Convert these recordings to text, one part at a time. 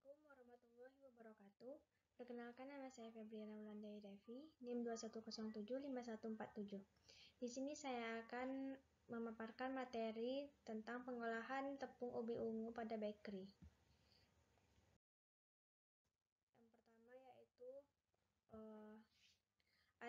Assalamualaikum warahmatullahi wabarakatuh. Perkenalkan, nama saya Febriana Wulandari Devi, NIM 21075147. Di sini saya akan memaparkan materi tentang pengolahan tepung ubi ungu pada bakery. Yang pertama yaitu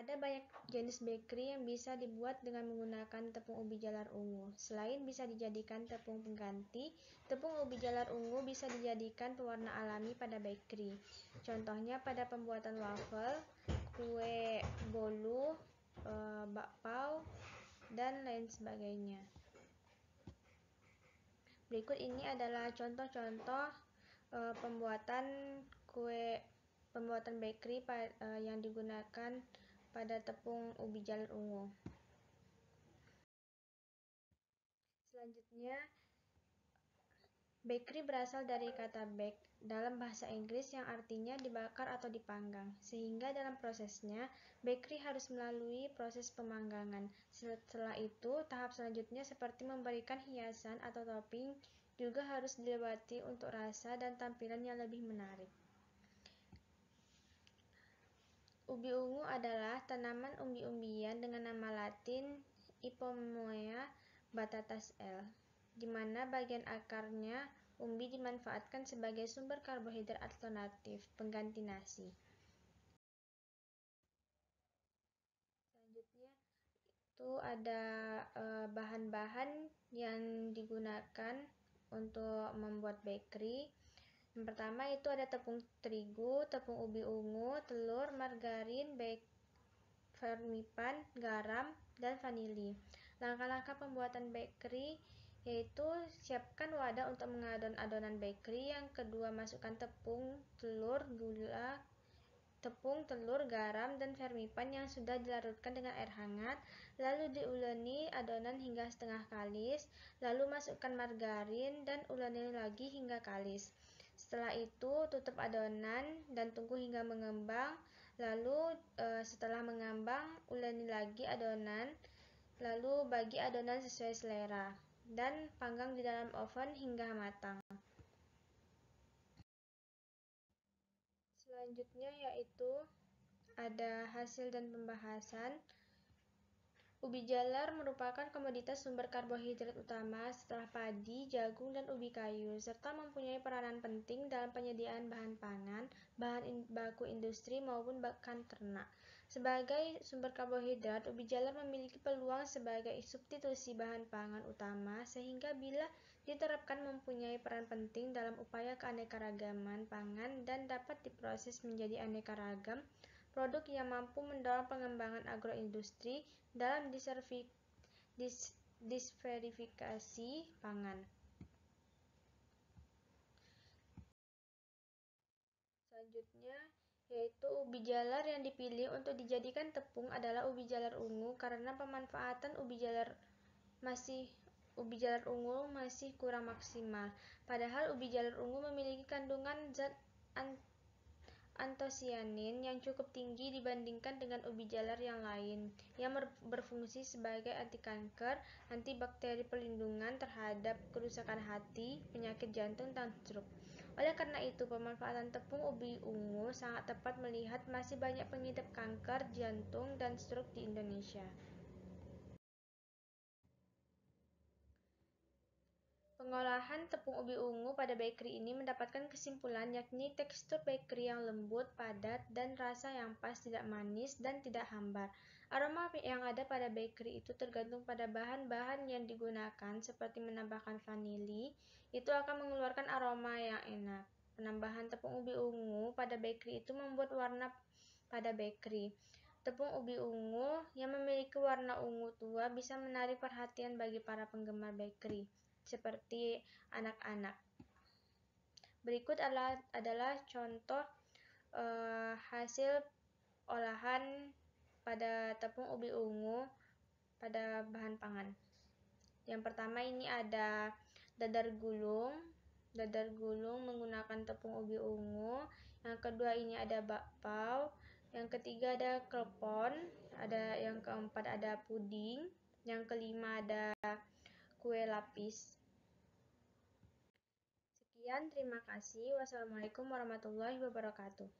ada banyak jenis bakery yang bisa dibuat dengan menggunakan tepung ubi jalar ungu. Selain bisa dijadikan tepung pengganti, tepung ubi jalar ungu bisa dijadikan pewarna alami pada bakery. Contohnya pada pembuatan waffle, kue bolu, bakpao, dan lain sebagainya. Berikut ini adalah contoh-contoh pembuatan bakery yang digunakan pada tepung ubi jalar ungu. Selanjutnya, bakery berasal dari kata bake dalam bahasa Inggris yang artinya dibakar atau dipanggang, sehingga dalam prosesnya bakery harus melalui proses pemanggangan. Setelah itu, tahap selanjutnya seperti memberikan hiasan atau topping juga harus dilewati untuk rasa dan tampilan yang lebih menarik. Ubi ungu adalah tanaman umbi-umbian dengan nama latin Ipomoea batatas L, di mana bagian akarnya umbi dimanfaatkan sebagai sumber karbohidrat alternatif pengganti nasi. Selanjutnya itu ada bahan-bahan yang digunakan untuk membuat bakery. Yang pertama itu ada tepung terigu, tepung ubi ungu, telur, margarin, vermipan, garam, dan vanili. Langkah-langkah pembuatan bakery yaitu siapkan wadah untuk mengadon adonan bakery. Yang kedua, masukkan tepung, telur, garam, dan vermipan yang sudah dilarutkan dengan air hangat. Lalu diuleni adonan hingga setengah kalis. Lalu masukkan margarin dan uleni lagi hingga kalis. Setelah itu, tutup adonan dan tunggu hingga mengembang. Lalu setelah mengambang, uleni lagi adonan. Lalu bagi adonan sesuai selera dan panggang di dalam oven hingga matang. Selanjutnya yaitu ada hasil dan pembahasan. Ubi jalar merupakan komoditas sumber karbohidrat utama setelah padi, jagung, dan ubi kayu, serta mempunyai peranan penting dalam penyediaan bahan pangan, bahan baku industri, maupun pakan ternak. Sebagai sumber karbohidrat, ubi jalar memiliki peluang sebagai substitusi bahan pangan utama, sehingga bila diterapkan mempunyai peran penting dalam upaya keanekaragaman pangan dan dapat diproses menjadi aneka ragam produk yang mampu mendorong pengembangan agroindustri dalam diversifikasi pangan. Selanjutnya yaitu ubi jalar yang dipilih untuk dijadikan tepung adalah ubi jalar ungu karena pemanfaatan ubi jalar ungu masih kurang maksimal. Padahal ubi jalar ungu memiliki kandungan zat antosianin yang cukup tinggi dibandingkan dengan ubi jalar yang lain, yang berfungsi sebagai anti kanker, antibakteri, pelindungan terhadap kerusakan hati, penyakit jantung, dan stroke. Oleh karena itu, pemanfaatan tepung ubi ungu sangat tepat melihat masih banyak pengidap kanker, jantung, dan stroke di Indonesia. Pengolahan tepung ubi ungu pada bakery ini mendapatkan kesimpulan yakni tekstur bakery yang lembut, padat, dan rasa yang pas, tidak manis dan tidak hambar. Aroma yang ada pada bakery itu tergantung pada bahan-bahan yang digunakan, seperti menambahkan vanili, itu akan mengeluarkan aroma yang enak. Penambahan tepung ubi ungu pada bakery itu membuat warna pada bakery. Tepung ubi ungu yang memiliki warna ungu tua bisa menarik perhatian bagi para penggemar bakery, seperti anak-anak. Berikut adalah contoh hasil olahan pada tepung ubi ungu pada bahan pangan. Yang pertama ini ada dadar gulung menggunakan tepung ubi ungu. Yang kedua ini ada bakpao. Yang ketiga ada klepon. Yang keempat ada puding. Yang kelima ada kue lapis. Sekian, terima kasih. Wassalamualaikum warahmatullahi wabarakatuh.